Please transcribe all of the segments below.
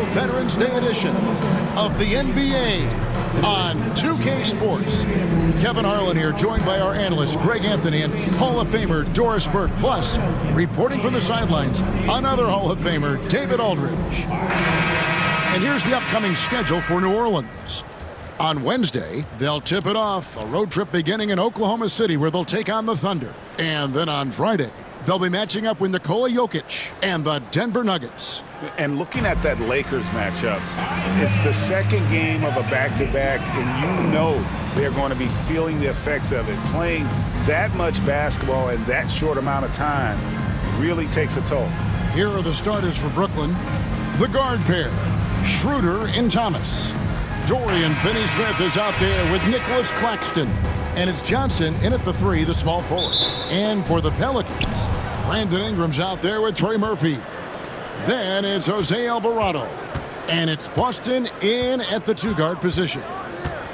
Veterans Day edition of the NBA on 2K Sports. Kevin Harlan here, joined by our analyst Greg Anthony and Hall of Famer Doris Burke. Plus, reporting from the sidelines, another Hall of Famer, David Aldridge. And here's the upcoming schedule for New Orleans. On Wednesday, they'll tip it off, a road trip beginning in Oklahoma City where they'll take on the Thunder. And then on Friday, they'll be matching up with Nikola Jokic and the Denver Nuggets. And looking at that Lakers matchup, it's the second game of a back-to-back, and you know they're going to be feeling the effects of it. Playing that much basketball in that short amount of time really takes a toll. Here are the starters for Brooklyn. The guard pair, Schroeder and Thomas. Dorian Finney-Smith is out there with Nicholas Claxton. And it's Johnson in at the three, the small forward. And for the Pelicans, Brandon Ingram's out there with Trey Murphy. Then it's Jose Alvarado. And it's Boston in at the two-guard position.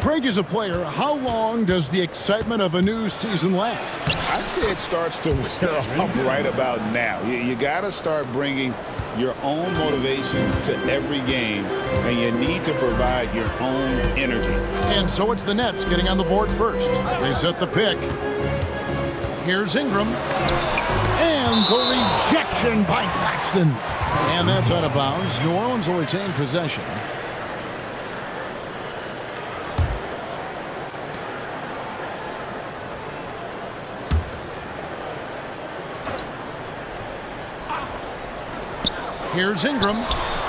Greg, is a player, how long does the excitement of a new season last? I'd say it starts to wear off right about now. You got to start bringing your own motivation to every game, and you need to provide your own energy. And so it's the Nets getting on the board first. They set the pick. Here's Ingram. And the rejection by Claxton. And that's out of bounds. New Orleans will retain possession. Here's Ingram.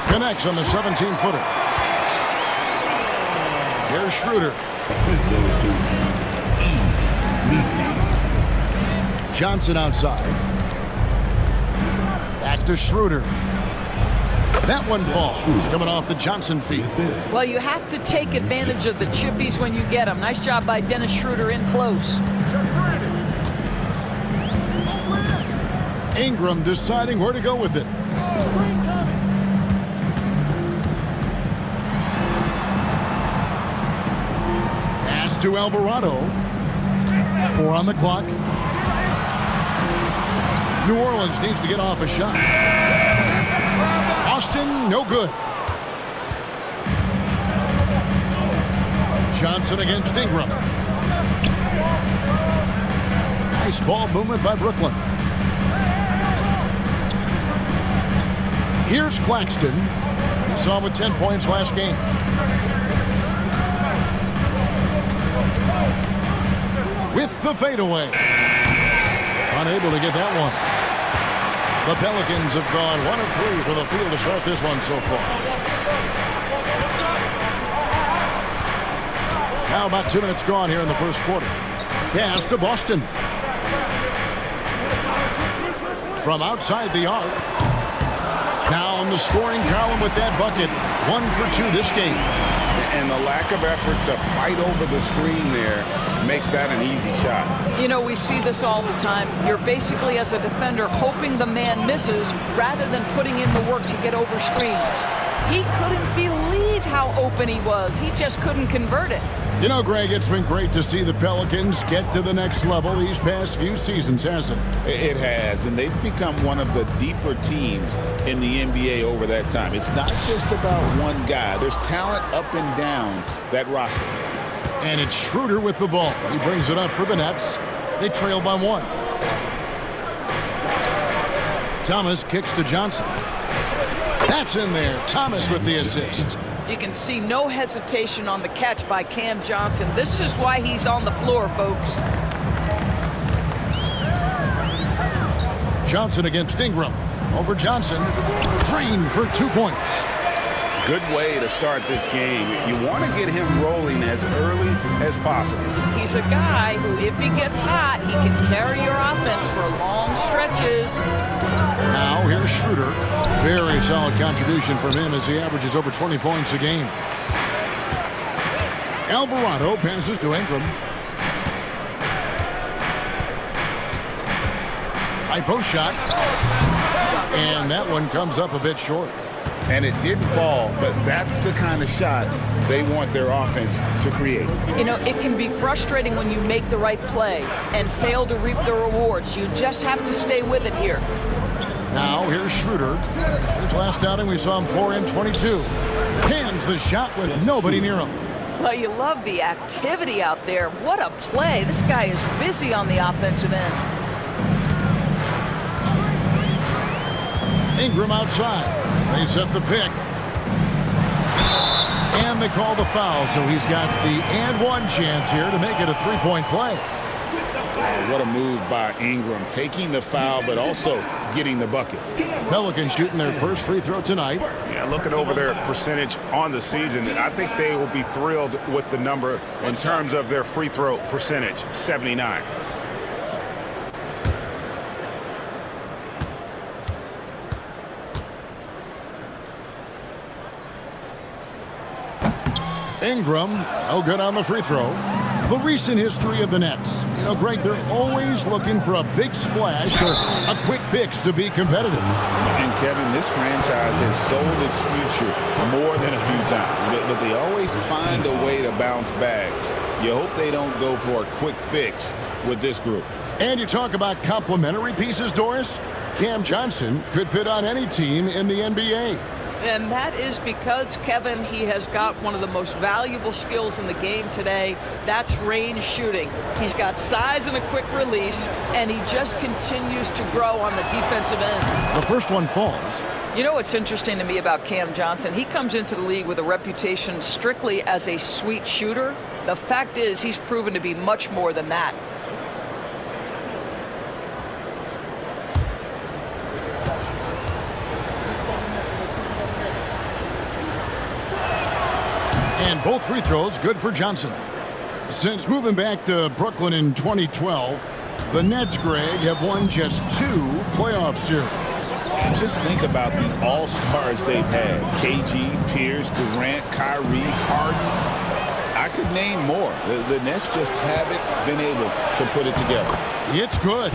Connects on the 17-footer. Here's Schroeder. Johnson outside. Back to Schroeder. That one falls. Coming off the Johnson feet. Well, you have to take advantage of the chippies when you get them. Nice job by Dennis Schroeder in close. Ingram deciding where to go with it. Pass to Alvarado. 4 on the clock. New Orleans needs to get off a shot. Austin, no good. Johnson against Ingram. Nice ball movement by Brooklyn. Here's Claxton. We saw him with 10 points last game. With the fadeaway. Unable to get that one. The Pelicans have gone 1 of 3 for the field to start this one so far. Now about 2 minutes gone here in the first quarter. Pass to Boston. From outside the arc. Now in the scoring column with that bucket. 1 for 2 this game. And the lack of effort to fight over the screen there makes that an easy shot. You know, we see this all the time. You're basically, as a defender, hoping the man misses rather than putting in the work to get over screens. He couldn't believe how open he was. He just couldn't convert it. You know, Greg, it's been great to see the Pelicans get to the next level these past few seasons, hasn't it? It has, and they've become one of the deeper teams in the NBA over that time. It's not just about one guy. There's talent up and down that roster. And it's Schroeder with the ball. He brings it up for the Nets. They trail by 1. Thomas kicks to Johnson. That's in there. Thomas with the assist. You can see no hesitation on the catch by Cam Johnson. This is why he's on the floor, folks. Johnson against Ingram. Over Johnson. Drained for 2 points. Good way to start this game. You want to get him rolling as early as possible. He's a guy who, if he gets hot, he can carry your offense for long stretches. Now here's Schroeder. Very solid contribution from him as he averages over 20 points a game. Alvarado passes to Ingram. High post shot. And that one comes up a bit short. And it didn't fall, but that's the kind of shot they want their offense to create. You know, it can be frustrating when you make the right play and fail to reap the rewards. You just have to stay with it here. Now here's Schroeder. His last outing we saw him pour in 22. Cans the shot with nobody near him. Well, you love the activity out there. What a play. This guy is busy on the offensive end. Ingram outside. They set the pick. And they call the foul, so he's got the and one chance here to make it a three-point play. What a move by Ingram, taking the foul, but also getting the bucket. Pelicans shooting their first free throw tonight. Yeah, looking over their percentage on the season, I think they will be thrilled with the number in terms of their free throw percentage, 79. Ingram, no good on the free throw. The recent history of the Nets. You know, Greg, they're always looking for a big splash or a quick fix to be competitive. And, Kevin, this franchise has sold its future more than a few times, but they always find a way to bounce back. You hope they don't go for a quick fix with this group. And you talk about complementary pieces, Doris. Cam Johnson could fit on any team in the NBA. And that is because, Kevin, he has got one of the most valuable skills in the game today. That's range shooting. He's got size and a quick release, and he just continues to grow on the defensive end. The first one falls. You know what's interesting to me about Cam Johnson? He comes into the league with a reputation strictly as a sweet shooter. The fact is, he's proven to be much more than that. And both free throws good for Johnson. Since moving back to Brooklyn in 2012, the Nets, Greg, have won just 2 playoff series. And just think about the all-stars they've had. KG, Pierce, Durant, Kyrie, Harden. I could name more. The Nets just haven't been able to put it together. It's good.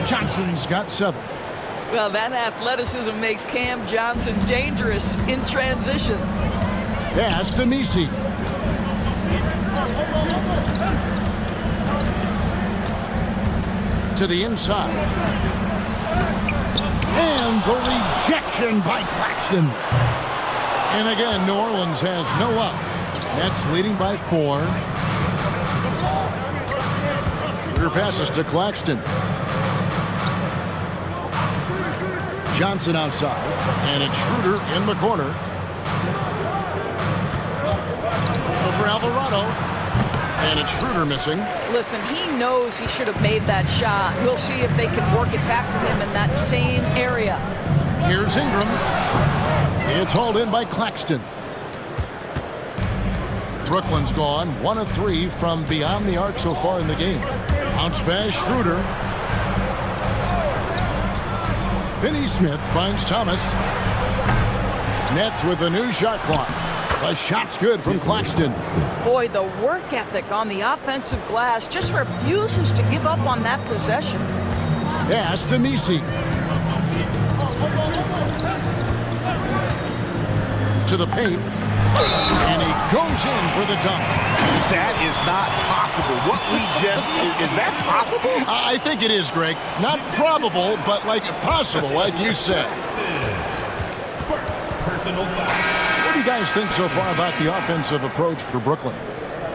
Johnson's got 7. Well, that athleticism makes Cam Johnson dangerous in transition. Pass to Messi. To the inside. And the rejection by Claxton. And again, New Orleans has no luck. Nets leading by 4. Shooter passes to Claxton. Johnson outside. And it's Schroeder in the corner. For Alvarado, and it's Schroeder missing. Listen, he knows he should have made that shot. We'll see if they can work it back to him in that same area. Here's Ingram. It's hauled in by Claxton. Brooklyn's gone 1 of 3 from beyond the arc so far in the game. Bounce pass, Schroeder. Finney-Smith finds Thomas. Nets with a new shot clock. The shot's good from Claxton. Boy, the work ethic on the offensive glass just refuses to give up on that possession. Pass to Messi. To the paint. And he goes in for the dunk. That is not possible. What we just... Is that possible? I think it is, Greg. Not probable, but like possible, like you said. What do you guys think so far about the offensive approach for Brooklyn?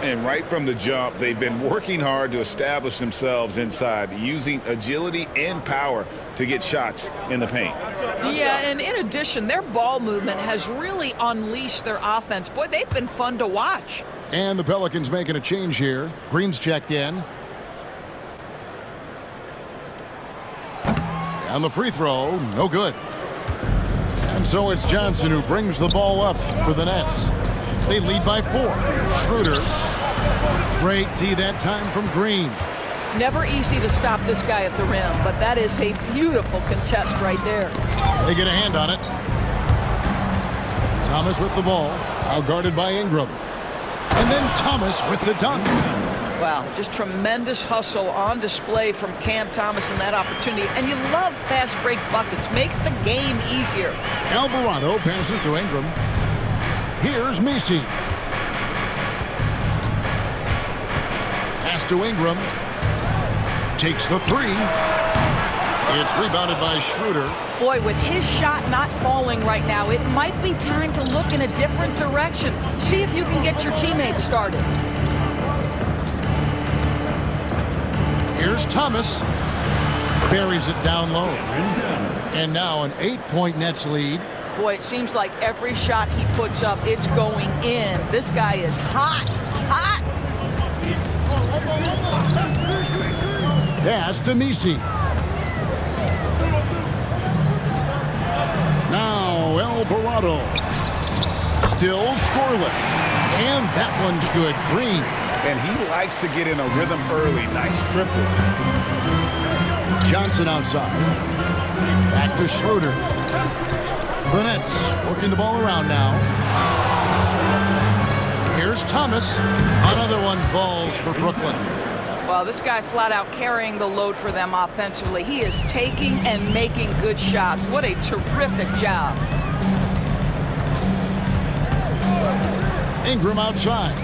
And right from the jump, they've been working hard to establish themselves inside, using agility and power to get shots in the paint. Yeah, and in addition, their ball movement has really unleashed their offense. Boy, they've been fun to watch. And the Pelicans making a change here. Green's checked in. And the free throw, no good. And so it's Johnson who brings the ball up for the Nets. They lead by 4. Schroeder. Great tee that time from Green. Never easy to stop this guy at the rim, but that is a beautiful contest right there. They get a hand on it. Thomas with the ball, out guarded by Ingram. And then Thomas with the dunk. Wow, just tremendous hustle on display from Cam Thomas in that opportunity. And you love fast break buckets. Makes the game easier. Alvarado passes to Ingram. Here's Messi. Pass to Ingram. Takes the 3. It's rebounded by Schroeder. Boy, with his shot not falling right now, it might be time to look in a different direction. See if you can get your teammates started. Here's Thomas. Buries it down low. And now an 8-point Nets lead. Boy, it seems like every shot he puts up, it's going in. This guy is hot, hot. Pass to Nisi. Now Alvarado. Still scoreless. And that one's good. Green. And he likes to get in a rhythm early. Nice triple. Johnson outside. Back to Schroeder. The Nets working the ball around now. Here's Thomas. Another one falls for Brooklyn. Well, this guy flat out carrying the load for them offensively. He is taking and making good shots. What a terrific job. Ingram outside.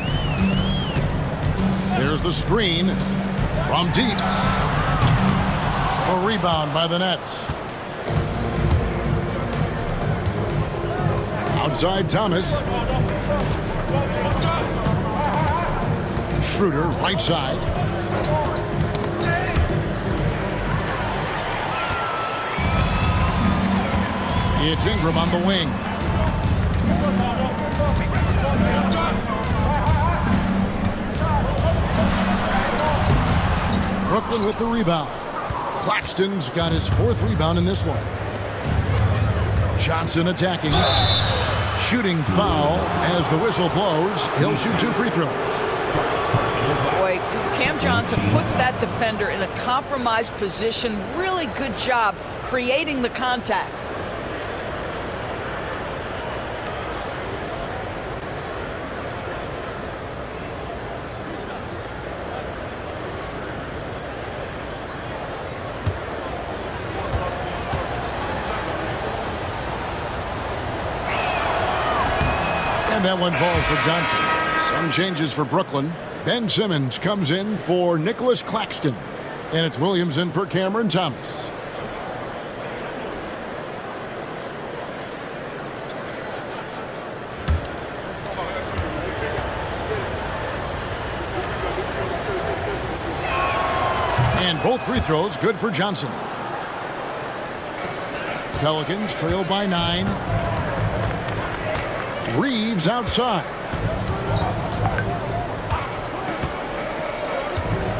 There's the screen from deep. A rebound by the Nets. Outside Thomas. Schroeder right side. It's Ingram on the wing. Brooklyn with the rebound. Claxton's got his 4th rebound in this one. Johnson attacking. Shooting foul as the whistle blows. He'll shoot 2 free throws. Boy, Cam Johnson puts that defender in a compromised position. Really good job creating the contact. And that one falls for Johnson. Some changes for Brooklyn. Ben Simmons comes in for Nicholas Claxton. And it's Williams in for Cameron Thomas. And both free throws good for Johnson. Pelicans trail by 9. Reeves outside.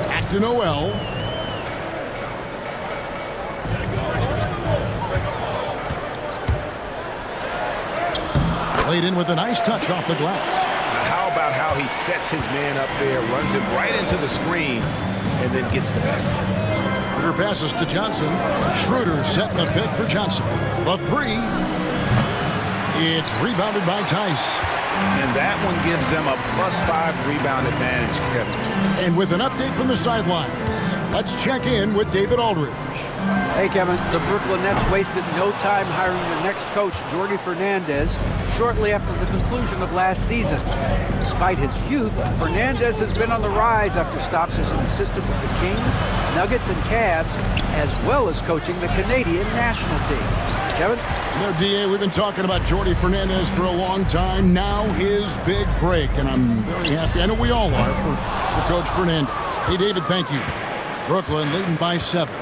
Back to Noel. Played in with a nice touch off the glass. How about how he sets his man up there, runs it right into the screen, and then gets the basket. Schroeder passes to Johnson. Schroeder setting the pick for Johnson. The 3. It's rebounded by Tice. And that one gives them a +5 rebound advantage, Kevin. And with an update from the sidelines, let's check in with David Aldridge. Hey, Kevin. The Brooklyn Nets wasted no time hiring their next coach, Jordi Fernandez, shortly after the conclusion of last season. Despite his youth, Fernandez has been on the rise after stops as an assistant with the Kings, Nuggets, and Cavs, as well as coaching the Canadian national team. Kevin? No, DA, we've been talking about Jordi Fernandez for a long time. Now his big break, and I'm very happy. I know we all are for Coach Fernandez. Hey, David, thank you. Brooklyn leading by 7.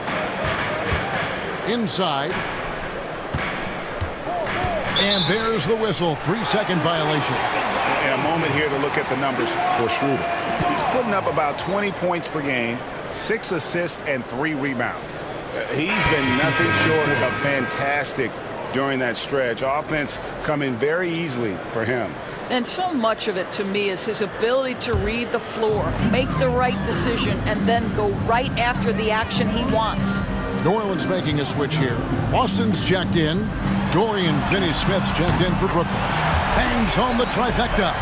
Inside. And there's the whistle. 3-second violation. And a moment here to look at the numbers for Schroeder. He's putting up about 20 points per game, 6 assists, and 3 rebounds. He's been nothing short of fantastic during that stretch. Offense coming very easily for him. And so much of it to me is his ability to read the floor, make the right decision, and then go right after the action he wants. New Orleans making a switch here. Boston's checked in. Dorian Finney-Smith's checked in for Brooklyn. Bangs home the trifecta.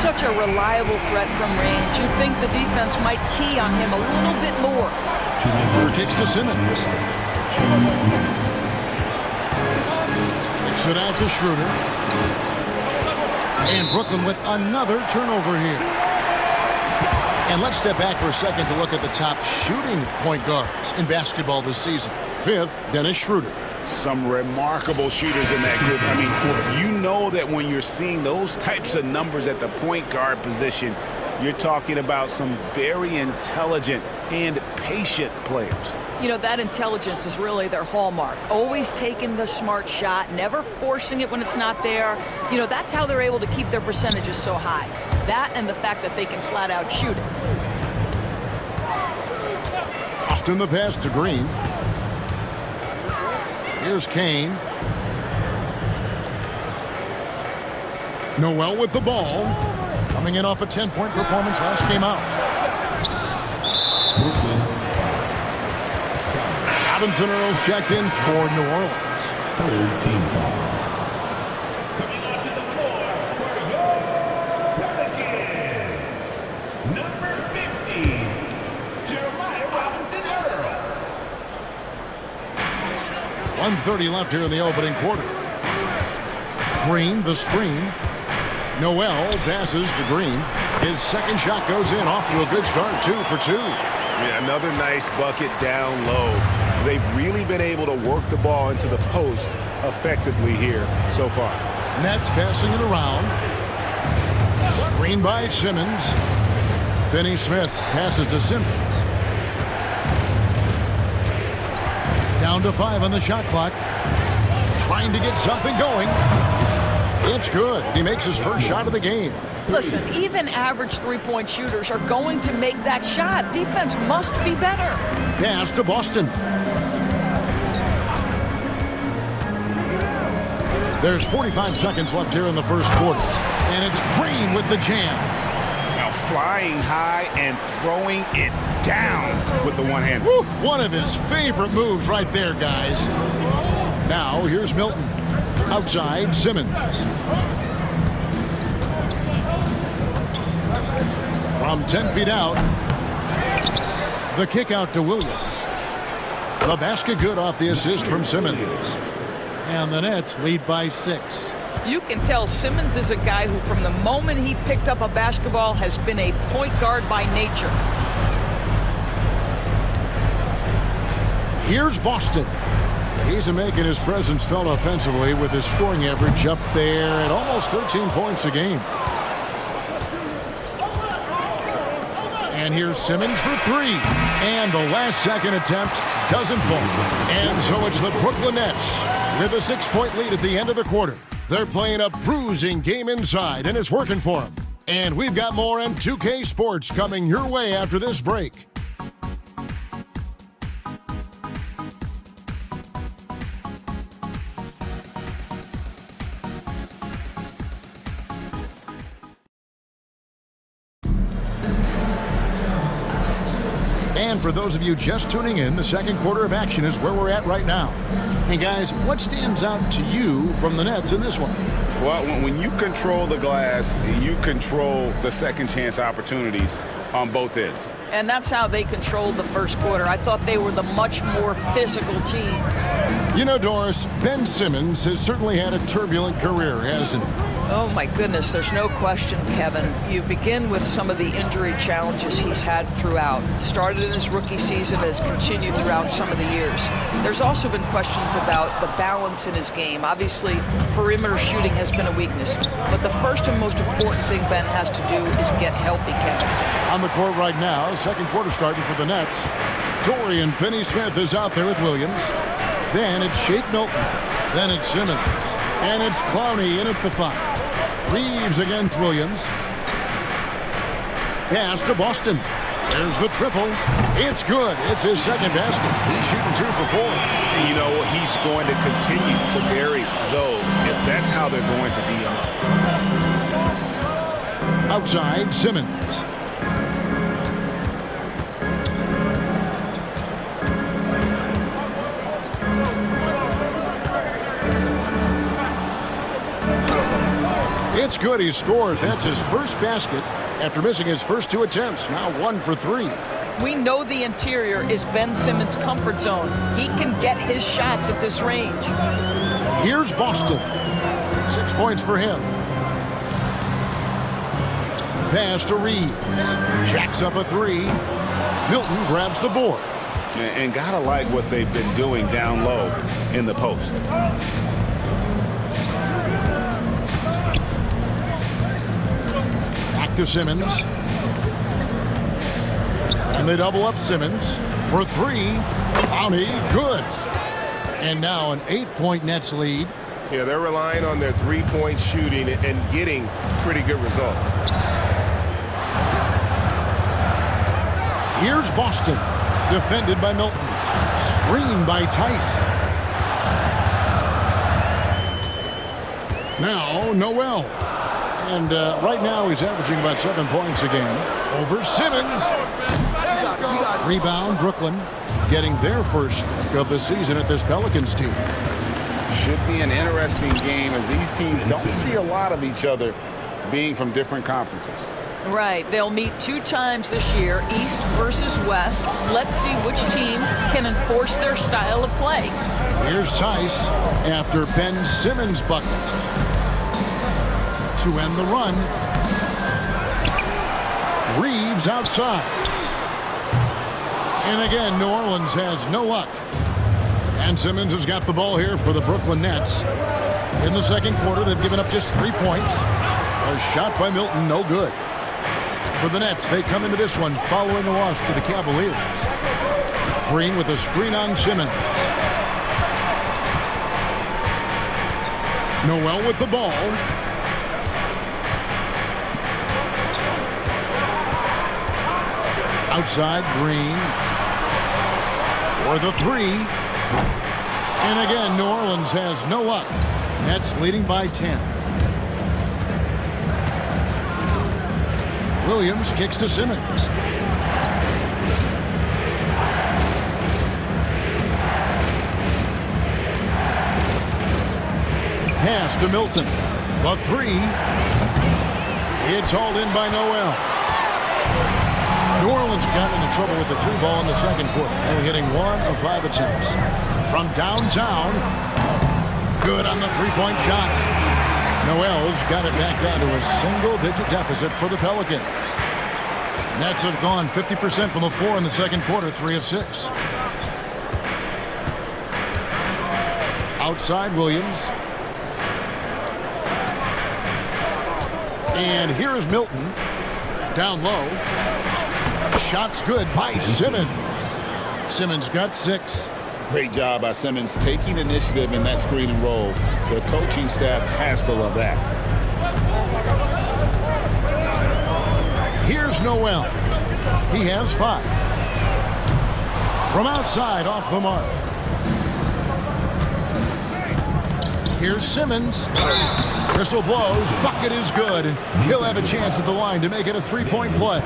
Such a reliable threat from range. You'd think the defense might key on him a little bit more. Schroeder kicks to Simmons. Kicks it out to Schroeder. And Brooklyn with another turnover here. And let's step back for a second to look at the top shooting point guards in basketball this season. Fifth, Dennis Schroeder. Some remarkable shooters in that group. I mean, you know that when you're seeing those types of numbers at the point guard position, you're talking about some very intelligent and patient players. You know, that intelligence is really their hallmark. Always taking the smart shot, never forcing it when it's not there. You know, that's how they're able to keep their percentages so high. That and the fact that they can flat out shoot it. Austin the pass to Green. Here's Kane. Noel with the ball. Coming in off a 10-point performance last game out. Robinson Earls checked in for New Orleans. Third team foul. Coming onto the floor for your Pelicans, number 50, Jeremiah Robinson Earl. 1:30 left here in the opening quarter. Green, the screen. Noel passes to Green. His second shot goes in, off to a good start, 2 for 2. Yeah, another nice bucket down low. They've really been able to work the ball into the post effectively here so far. Nets passing it around. Screen by Simmons. Finney-Smith passes to Simmons. Down to 5 on the shot clock. Trying to get something going. It's good. He makes his first shot of the game. Listen, even average three-point shooters are going to make that shot. Defense must be better. Pass to Boston. There's 45 seconds left here in the first quarter. And it's Green with the jam. Now flying high and throwing it down with the one hand. Woo, one of his favorite moves right there, guys. Now here's Milton. Outside, Simmons. From 10 feet out, the kick out to Williams. The basket good off the assist from Simmons. And the Nets lead by 6. You can tell Simmons is a guy who, from the moment he picked up a basketball, has been a point guard by nature. Here's Boston. He's making his presence felt offensively with his scoring average up there at almost 13 points a game. And here's Simmons for 3. And the last second attempt doesn't fall. And so it's the Brooklyn Nets with a 6-point lead at the end of the quarter. They're playing a bruising game inside, and it's working for them. And we've got more M2K Sports coming your way after this break. And for those of you just tuning in, the second quarter of action is where we're at right now. And guys, what stands out to you from the Nets in this one? Well, when you control the glass, you control the second chance opportunities on both ends. And that's how they controlled the first quarter. I thought they were the much more physical team. You know, Doris, Ben Simmons has certainly had a turbulent career, hasn't he? Oh, my goodness, there's no question, Kevin. You begin with some of the injury challenges he's had throughout. Started in his rookie season, has continued throughout some of the years. There's also been questions about the balance in his game. Obviously, perimeter shooting has been a weakness. But the first and most important thing Ben has to do is get healthy, Kevin. On the court right now, second quarter starting for the Nets. Dorian Finney-Smith is out there with Williams. Then it's Shake Milton. Then it's Simmons. And it's Clowney in at the 5. Reeves against Williams. Pass to Boston. There's the triple. It's good. It's his second basket. He's shooting 2 for 4. And you know, he's going to continue to bury those if that's how they're going to D him up. Outside, Simmons. It's good. He scores. That's his first basket after missing his first 2 attempts. Now 1 for 3. We know the interior is Ben Simmons' comfort zone. He can get his shots at this range. Here's Boston. 6 points for him. Pass to Reeves. Jacks up a 3. Milton grabs the board. And gotta like what they've been doing down low in the post. Back to Simmons. And they double up Simmons for three. Bounty, good. And now an 8-point Nets lead. Yeah, they're relying on their three-point shooting and getting pretty good results. Here's Boston, defended by Milton. Screened by Tice. Now, Noel. And right now he's averaging about 7 points a game. Over Simmons. Rebound, Brooklyn, getting their first of the season at this Pelicans team. Should be an interesting game as these teams don't see a lot of each other being from different conferences. Right. They'll meet 2 times this year, East versus West. Let's see which team can enforce their style of play. Here's Tice after Ben Simmons' bucket. To end the run. Reeves outside. And again, New Orleans has no luck. And Simmons has got the ball here for the Brooklyn Nets. In the second quarter, they've given up just 3 points. A shot by Milton, no good. For the Nets, they come into this one following a loss to the Cavaliers. Green with a screen on Simmons. Noel with the ball. Outside, Green. For the three. And again, New Orleans has no luck. Nets leading by 10. Williams kicks to Simmons. Pass to Milton. The three. It's hauled in by Noel. New Orleans got into trouble with the 3 ball in the second quarter, only hitting 1 of 5 attempts. From downtown, good on the 3-point shot. Noel's got it back down to a single-digit deficit for the Pelicans. Nets have gone 50% from the floor in the second quarter, 3 of 6. Outside, Williams. And here is Milton. Down low. Shot's good by Simmons. Simmons got 6. Great job by Simmons taking initiative in that screen and roll. The coaching staff has to love that. Here's Noel. He has 5. From outside, off the mark. Here's Simmons. Whistle blows. Bucket is good. And he'll have a chance at the line to make it a 3-point play.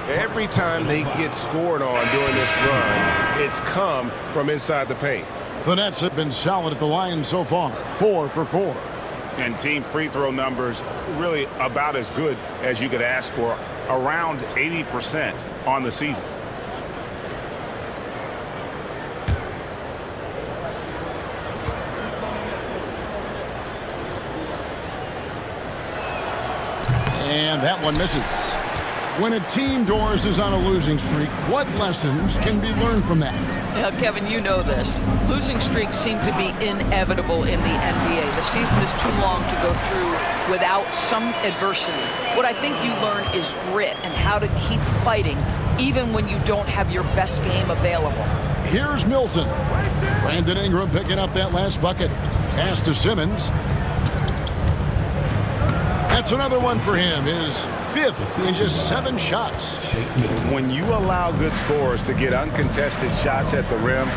Every time they get scored on during this run, it's come from inside the paint. The Nets have been solid at the line so far. 4 for 4. And team free throw numbers really about as good as you could ask for. Around 80% on the season. And that one misses. When a team, Doris, is on a losing streak, what lessons can be learned from that? Now, Kevin, you know this. Losing streaks seem to be inevitable in the NBA. The season is too long to go through without some adversity. What I think you learn is grit and how to keep fighting even when you don't have your best game available. Here's Milton. Brandon Ingram picking up that last bucket. Pass to Simmons. That's another one for him. His 5th in just 7 shots. When you allow good scorers to get uncontested shots at the rim,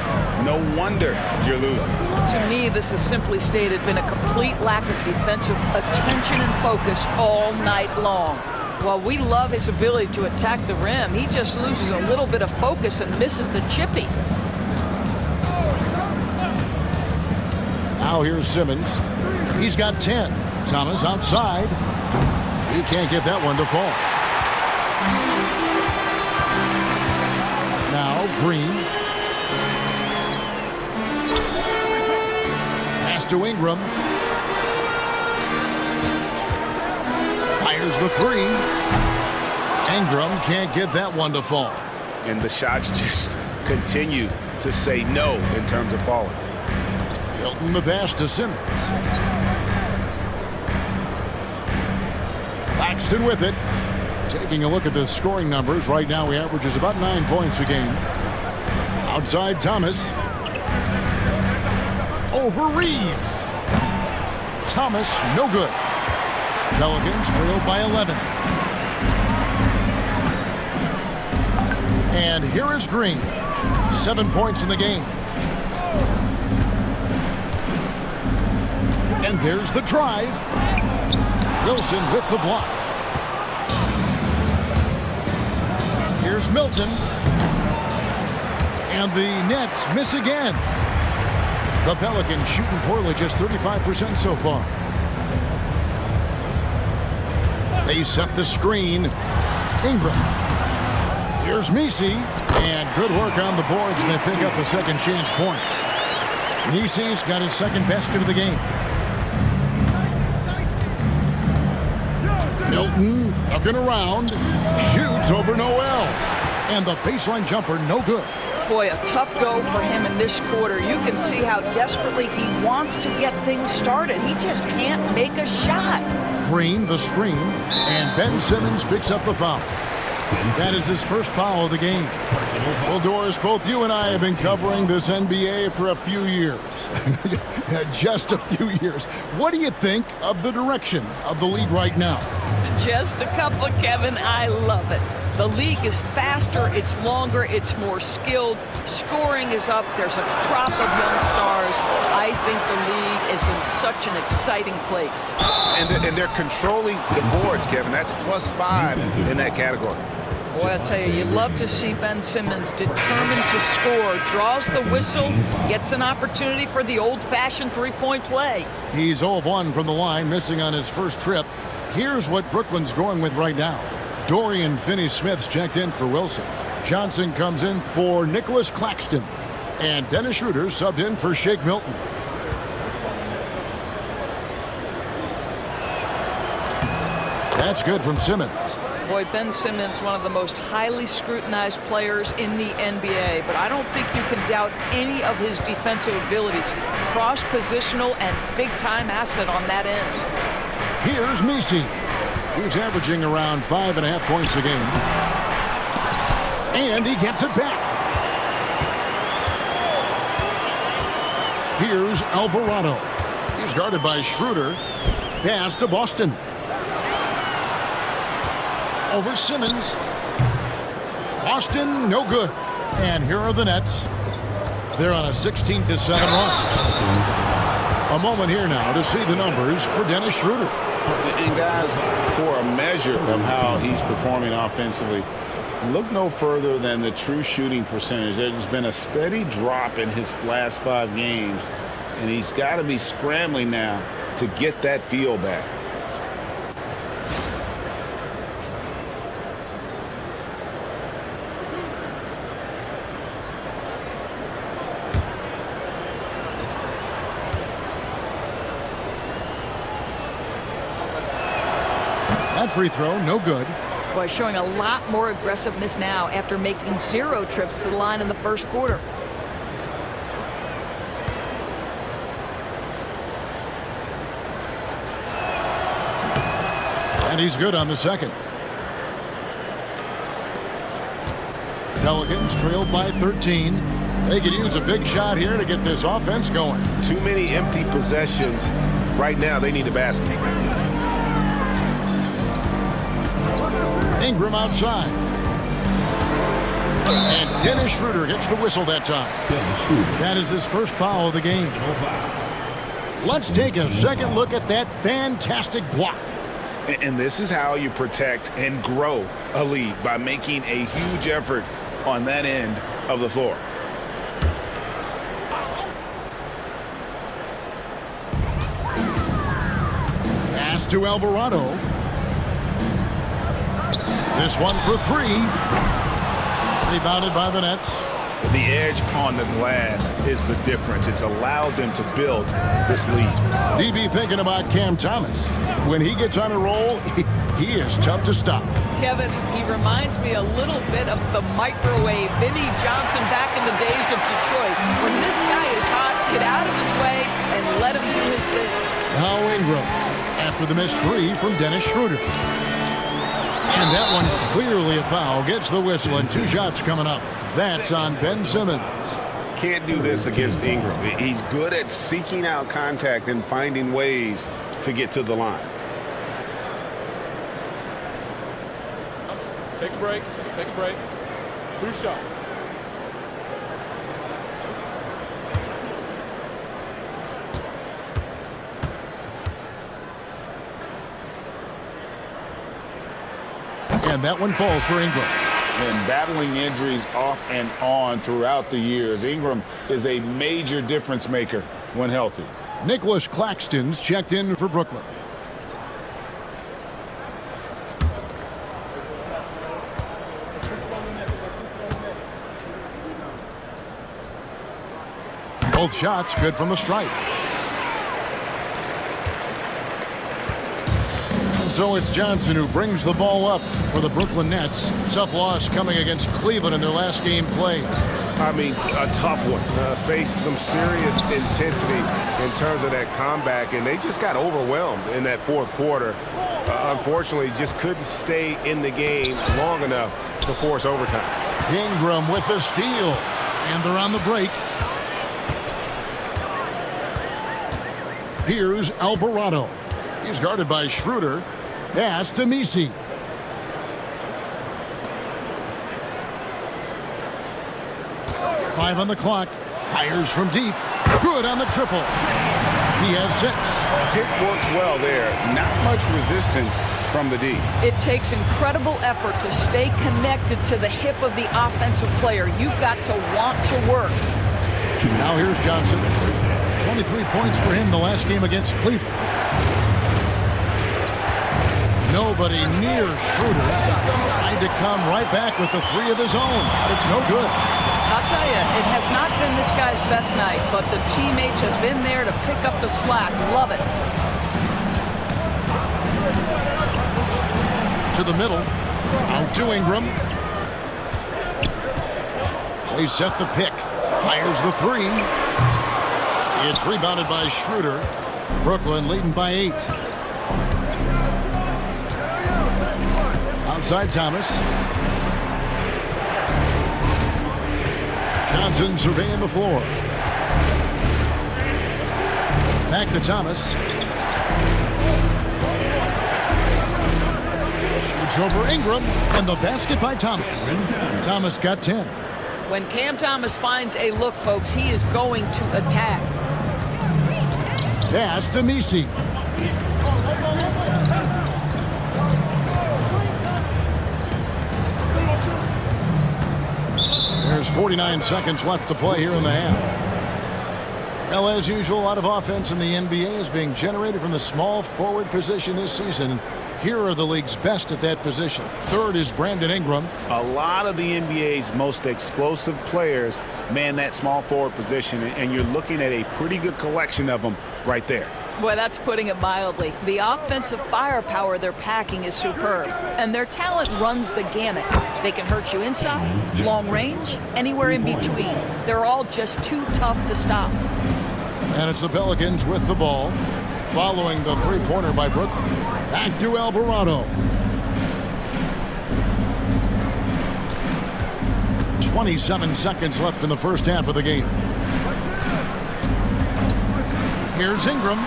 no wonder you're losing. To me, this has simply stated been a complete lack of defensive attention and focus all night long. While we love his ability to attack the rim, he just loses a little bit of focus and misses the chippy. Now here's Simmons. He's got 10. Thomas outside. He can't get that one to fall. Now Green. Pass to Ingram. Fires the 3. Ingram can't get that one to fall. And the shots just continue to say no in terms of falling. Milton the pass to Simmons. Claxton with it. Taking a look at the scoring numbers. Right now he averages about 9 points a game. Outside Thomas. Over Reeves. Thomas, no good. Pelicans trailed by 11. And here is Green. 7 points in the game. And there's the drive. Wilson with the block. Here's Milton. And the Nets miss again. The Pelicans shooting poorly, just 35% so far. They set the screen. Ingram. Here's Messi. And good work on the boards, and they pick up the second chance points. Messi's got his second basket of the game. Milton looking around. Shoots over Noel. And the baseline jumper, no good. Boy, a tough go for him in this quarter. You can see how desperately he wants to get things started. He just can't make a shot. Green, the screen, and Ben Simmons picks up the foul. That is his first foul of the game. Well, Doris, both you and I have been covering this NBA for a few years. Just a few years. What do you think of the direction of the league right now? Just a couple, Kevin. I love it. The league is faster, it's longer, it's more skilled. Scoring is up. There's a crop of young stars. I think the league is in such an exciting place. And they're controlling the boards, Kevin. That's +5 in that category. Boy, I tell you love to see Ben Simmons determined to score. Draws the whistle, gets an opportunity for the old-fashioned three-point play. He's 0 of 1 from the line, missing on his first trip. Here's what Brooklyn's going with right now. Dorian Finney-Smith's checked in for Wilson. Johnson comes in for Nicholas Claxton. And Dennis Schroeder subbed in for Shake Milton. That's good from Simmons. Boy, Ben Simmons, one of the most highly scrutinized players in the NBA, but I don't think you can doubt any of his defensive abilities. Cross-positional and big-time asset on that end. Here's Messi. He's averaging around 5.5 points a game. And he gets it back. Here's Alvarado. He's guarded by Schroeder. Pass to Boston. Over Simmons. Boston, no good. And here are the Nets. They're on a 16-7 run. A moment here now to see the numbers for Dennis Schroeder. And guys, for a measure of how he's performing offensively, look no further than the true shooting percentage. There's been a steady drop in his last 5 games, and he's got to be scrambling now to get that feel back. That free throw, no good. Boy, showing a lot more aggressiveness now after making 0 trips to the line in the first quarter. And he's good on the second. Pelicans trailed by 13. They could use a big shot here to get this offense going. Too many empty possessions. Right now, they need a basket. Ingram outside. And Dennis Schroeder gets the whistle that time. That is his first foul of the game. Let's take a second look at that fantastic block. And this is how you protect and grow a lead, by making a huge effort on that end of the floor. Pass to Alvarado. This one for 3. Rebounded by the Nets. The edge on the glass is the difference. It's allowed them to build this lead. DB thinking about Cam Thomas. When he gets on a roll, he is tough to stop. Kevin, he reminds me a little bit of the microwave Vinnie Johnson back in the days of Detroit. When this guy is hot, get out of his way and let him do his thing. Now Ingram, after the missed three from Dennis Schroeder. And that one clearly a foul. Gets the whistle, and 2 shots coming up. That's on Ben Simmons. Can't do this against Ingram. He's good at seeking out contact and finding ways to get to the line. Take a break. Take a break. 2 shots. And that one falls for Ingram. And battling injuries off and on throughout the years, Ingram is a major difference maker when healthy. Nicholas Claxton's checked in for Brooklyn. Both shots good from the stripe. So it's Johnson who brings the ball up for the Brooklyn Nets. Tough loss coming against Cleveland in their last game played. I mean, a tough one. Faced some serious intensity in terms of that comeback, and they just got overwhelmed in that fourth quarter. Unfortunately, just couldn't stay in the game long enough to force overtime. Ingram with the steal, and they're on the break. Here's Alvarado. He's guarded by Schroeder. Pass to Messi. Five on the clock. Fires from deep. Good on the triple. He has 6. Pick works well there. Not much resistance from the D. It takes incredible effort to stay connected to the hip of the offensive player. You've got to want to work. Now here's Johnson. 23 points for him the last game against Cleveland. Nobody near Schroeder. Tried to come right back with the 3 of his own, but it's no good. I'll tell you, it has not been this guy's best night, but the teammates have been there to pick up the slack. Love it. To the middle. Out to Ingram. They set the pick. Fires the 3. It's rebounded by Schroeder. Brooklyn leading by 8. Outside Thomas. Johnson surveying the floor. Back to Thomas. Shoots over Ingram, and the basket by Thomas. Thomas got 10. When Cam Thomas finds a look, folks, he is going to attack. Pass to Messi. There's 49 seconds left to play here in the half. Well, as usual, a lot of offense in the NBA is being generated from the small forward position this season. Here are the league's best at that position. Third is Brandon Ingram. A lot of the NBA's most explosive players man that small forward position, and you're looking at a pretty good collection of them right there. Boy, that's putting it mildly. The offensive firepower they're packing is superb, and their talent runs the gamut. They can hurt you inside, long range, anywhere in between. They're all just too tough to stop. And it's the Pelicans with the ball, following the three-pointer by Brooklyn. Back to Alvarado. 27 seconds left in the first half of the game. Here's Ingram.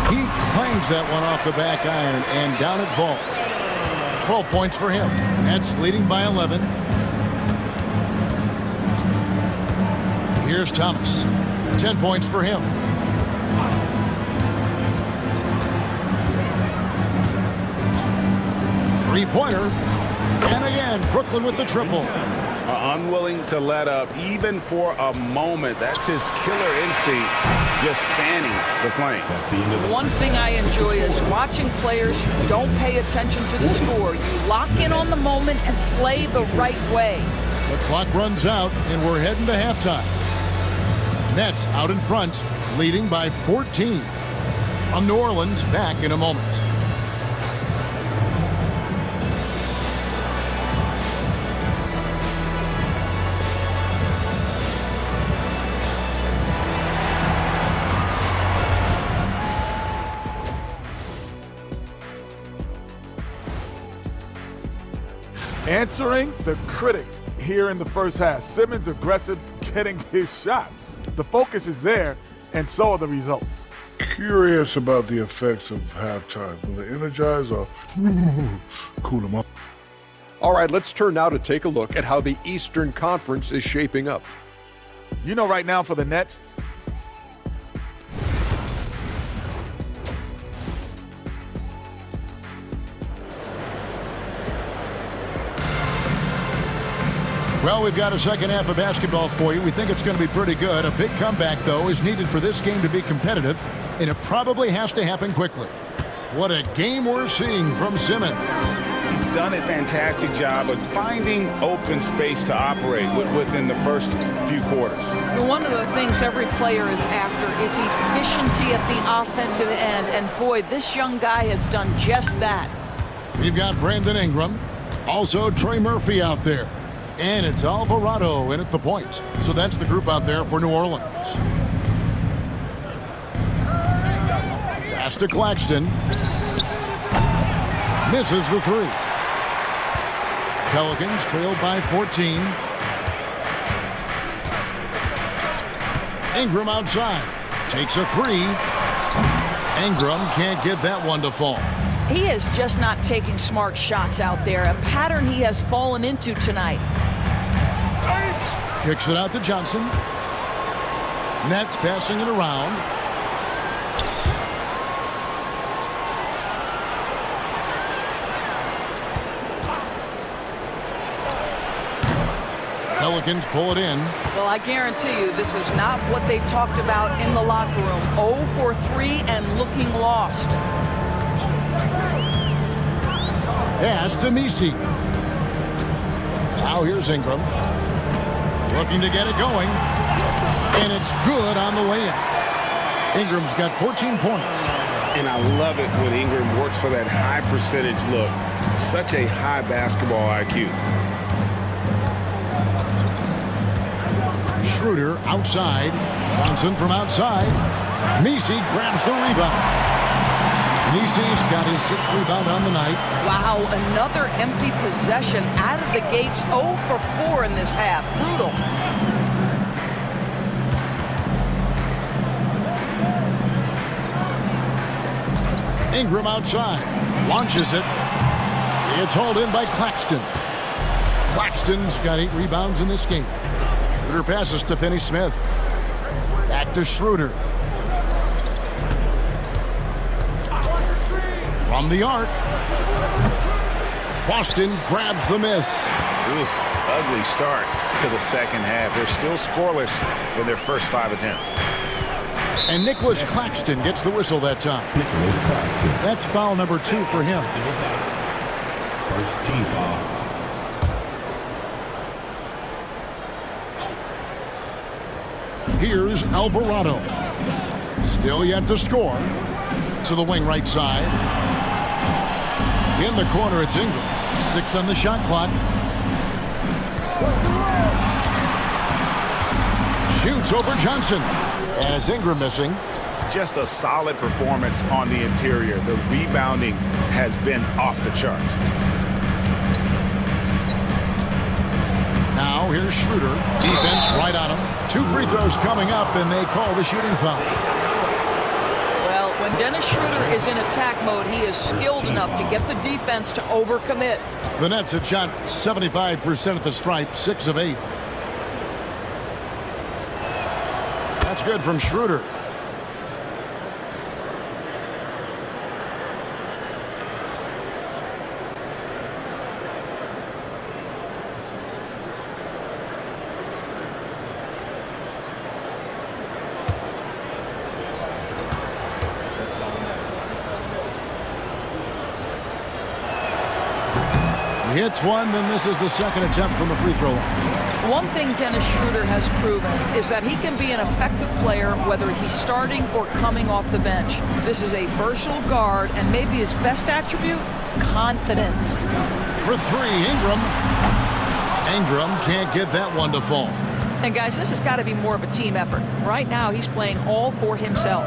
He clangs that one off the back iron, and down it falls. 12 points for him. Nets leading by 11. Here's Thomas. 10 points for him. Three-pointer. And again, Brooklyn with the triple. Unwilling to let up even for a moment. That's his killer instinct, just fanning the flame. One thing I enjoy is watching players who don't pay attention to the score. You lock in on the moment and play the right way. The clock runs out, and we're heading to halftime. Nets out in front, leading by 14. From New Orleans, back in a moment. Answering the critics here in the first half. Simmons aggressive, getting his shot. The focus is there, and so are the results. Curious about the effects of halftime. Will it energize or cool them up? All right, let's turn now to take a look at how the Eastern Conference is shaping up. You know, right now for the Nets, Well, we've got a second half of basketball for you. We think it's going to be pretty good. A big comeback, though, is needed for this game to be competitive, and it probably has to happen quickly. What a game we're seeing from Simmons. He's done a fantastic job of finding open space to operate within the first few quarters. One of the things every player is after is efficiency at the offensive end, and boy, this young guy has done just that. We've got Brandon Ingram, also Trey Murphy out there. And it's Alvarado in at the point. So that's the group out there for New Orleans. Pass to Claxton. Misses the three. Pelicans trailed by 14. Ingram outside. Takes a three. Ingram can't get that one to fall. He is just not taking smart shots out there, a pattern he has fallen into tonight. Kicks it out to Johnson. Nets passing it around. Pelicans pull it in. Well, I guarantee you this is not what they talked about in the locker room. 0 for 3 and looking lost. Pass to Messi. Now here's Ingram. Looking to get it going. And it's good on the way in. Ingram's got 14 points. And I love it when Ingram works for that high percentage look. Such a high basketball IQ. Schroeder outside. Johnson from outside. Messi grabs the rebound. Messi's got his 6th rebound on the night. Wow, another empty possession out of the gates. 0 for 4 in this half. Brutal. Ingram outside. Launches it. It's hauled in by Claxton. Claxton's got 8 rebounds in this game. Schroeder passes to Finney-Smith. Back to Schroeder. From the arc. Boston grabs the miss. Oof, ugly start to the second half. They're still scoreless in their first 5 attempts. And Nicholas Claxton gets the whistle that time. That's foul number 2 for him. First team foul. Here's Alvarado. Still yet to score. To the wing right side. In the corner, it's Ingram. 6 on the shot clock. Shoots over Johnson. And it's Ingram missing. Just a solid performance on the interior. The rebounding has been off the charts. Now here's Schroeder. Defense right on him. 2 free throws coming up, and they call the shooting foul. Well, when Dennis Schroeder is in attack mode, he is skilled enough to get the defense to overcommit. The Nets have shot 75% at the stripe, 6 of 8. That's good from Schroeder. He hits one, then misses the second attempt from the free throw line. One thing Dennis Schroeder has proven is that he can be an effective player whether he's starting or coming off the bench. This is a versatile guard, and maybe his best attribute, confidence. For 3, Ingram. Ingram can't get that one to fall. And guys, this has got to be more of a team effort. Right now, he's playing all for himself.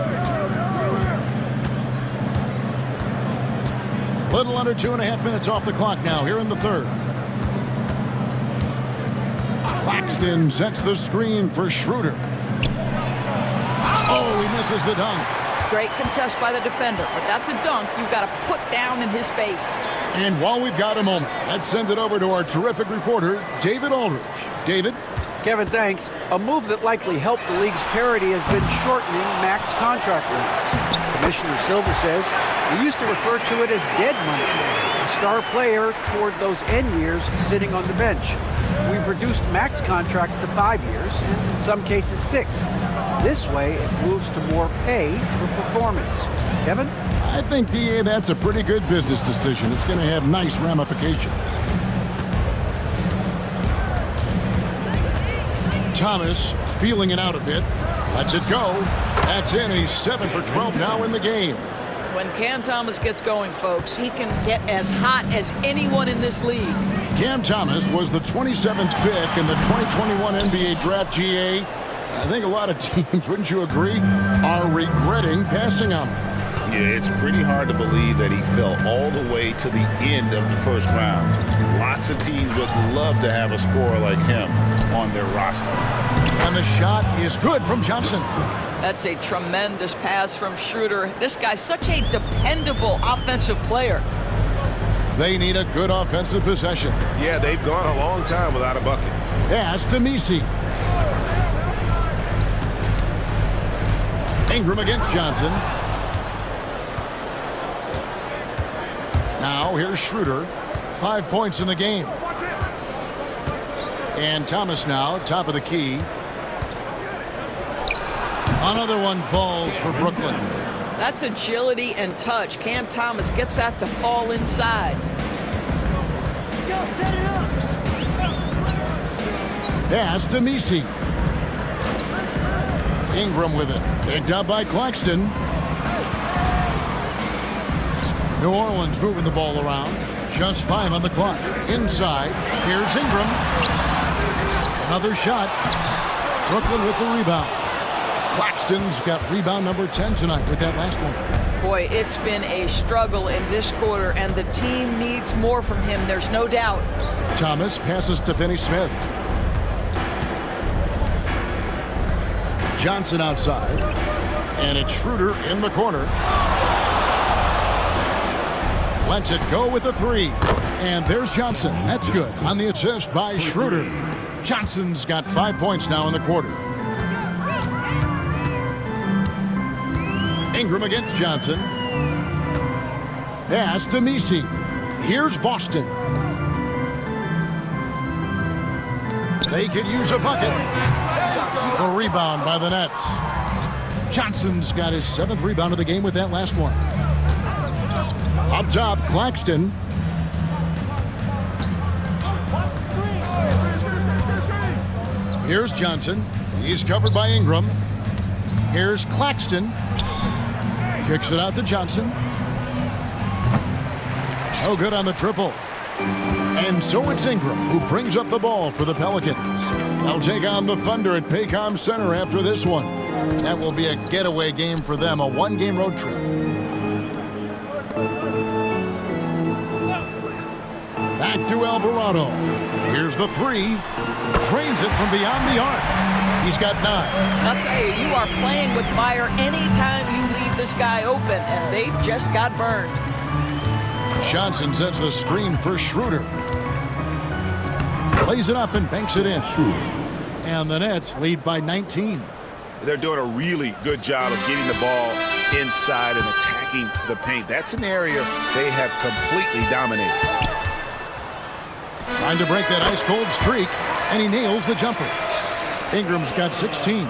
Little under 2.5 minutes off the clock now here in the third. Claxton sets the screen for Schroeder. Oh, he misses the dunk. Great contest by the defender, but that's a dunk you've got to put down in his face. And while we've got a moment, let's send it over to our terrific reporter, David Aldridge. David? Kevin, thanks. A move that likely helped the league's parity has been shortening max contract lengths. Commissioner Silver says we used to refer to it as dead money, a star player toward those end years sitting on the bench. We've reduced max contracts to 5 years, and in some cases 6. This way, it moves to more pay for performance. Kevin? I think, DA, that's a pretty good business decision. It's going to have nice ramifications. Thomas feeling it out a bit. Lets it go. That's in. He's 7 for 12 now in the game. When Cam Thomas gets going, folks, he can get as hot as anyone in this league. Cam Thomas was the 27th pick in the 2021 NBA Draft, GA. I think a lot of teams, wouldn't you agree, are regretting passing on him. Yeah, it's pretty hard to believe that he fell all the way to the end of the first round. Lots of teams would love to have a scorer like him on their roster. And the shot is good from Johnson. That's a tremendous pass from Schroeder. This guy's such a dependable offensive player. They need a good offensive possession. Yeah, they've gone a long time without a bucket. Pass to Misi. Ingram against Johnson. Now here's Schroeder. 5 points in the game. And Thomas now, top of the key. Another one falls for Brooklyn. That's agility and touch. Cam Thomas gets that to fall inside. Pass to Misi. Ingram with it. Picked up by Claxton. New Orleans moving the ball around. Just 5 on the clock. Inside. Here's Ingram. Another shot. Brooklyn with the rebound. Claxton's got rebound number 10 tonight with that last one. Boy, it's been a struggle in this quarter, and the team needs more from him. There's no doubt. Thomas passes to Finney-Smith. Johnson outside. And it's Schroeder in the corner. Lets it go with a 3. And there's Johnson. That's good. On the assist by Schroeder. Johnson's got 5 points now in the quarter. Ingram against Johnson. Pass to Misi. Here's Boston. They could use a bucket. A rebound by the Nets. Johnson's got his 7th rebound of the game with that last one. Up top, Claxton. Here's Johnson. He's covered by Ingram. Here's Claxton. Kicks it out to Johnson. No good on the triple. And so it's Ingram who brings up the ball for the Pelicans. They'll take on the Thunder at Paycom Center after this one. That will be a getaway game for them, a 1-game road trip. Back to Alvarado. Here's the 3. Drains it from beyond the arc. He's got 9. I'll tell you, you are playing with fire anytime you leave this guy open, and they just got burned. Johnson sets the screen for Schroeder. Plays it up and banks it in. And the Nets lead by 19. They're doing a really good job of getting the ball inside and attacking the paint. That's an area they have completely dominated. Trying to break that ice-cold streak, and he nails the jumper. Ingram's got 16.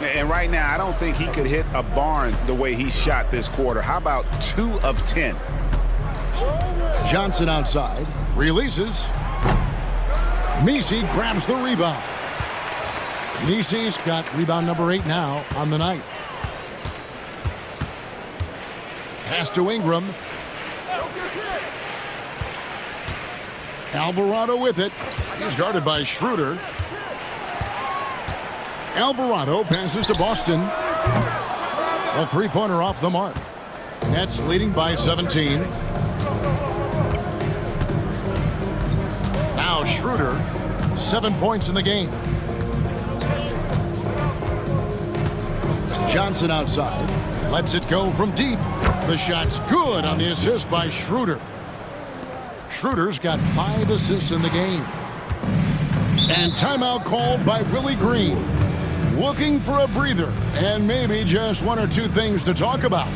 And right now, I don't think he could hit a barn the way he shot this quarter. How about 2 of 10? Johnson outside, releases. Misi grabs the rebound. Misi's got rebound number 8 now on the night. Pass to Ingram. Alvarado with it. He's guarded by Schroeder. Alvarado passes to Boston. A 3-pointer off the mark. Nets leading by 17. Now Schroeder 7 points in the game. Johnson outside. Lets it go from deep. The shot's good on the assist by Schroeder. Schroeder's got 5 assists in the game. And timeout called by Willie Green. Looking for a breather and maybe just 1 or 2 things to talk about.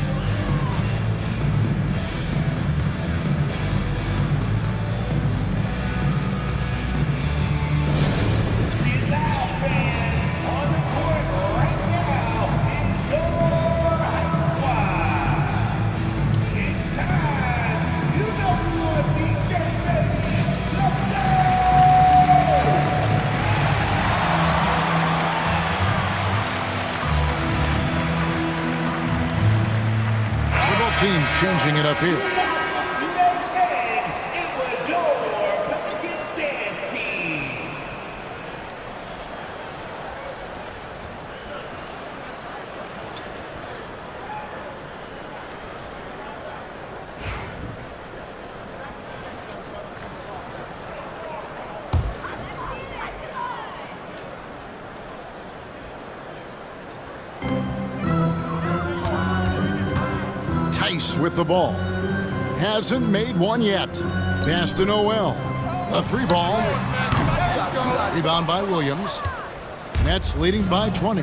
Teams changing it up here. It was your Pelicans dance team. With the ball. Hasn't made one yet. Pass to Noel. A 3-ball. Rebound by Williams. Nets leading by 20.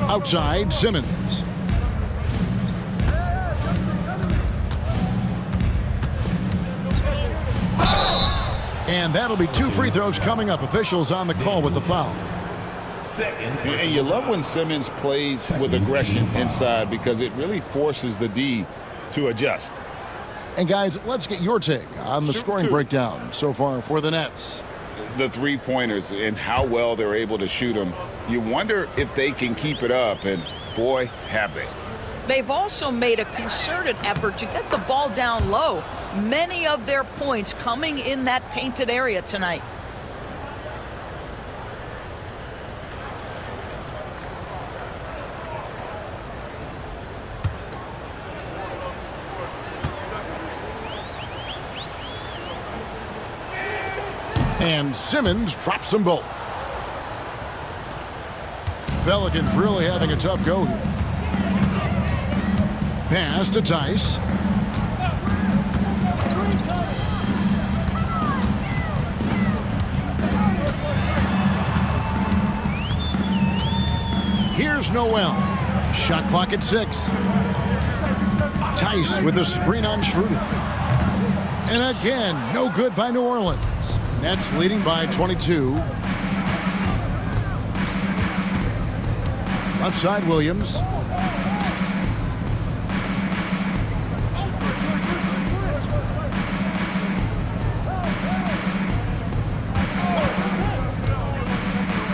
Outside, Simmons. And that'll be 2 free throws coming up. Officials on the call with the foul. And you love when Simmons plays with aggression inside because it really forces the D to adjust. And guys, let's get your take on the scoring breakdown so far for the Nets. The 3-pointers and how well they're able to shoot them. You wonder if they can keep it up, and boy, have they. They've also made a concerted effort to get the ball down low. Many of their points coming in that painted area tonight. And Simmons drops them both. Pelicans really having a tough go here. Pass to Tice. Here's Noel. Shot clock at 6. Tice with a screen on Schroeder. And again, no good by New Orleans. Nets leading by 22. Left side, Williams.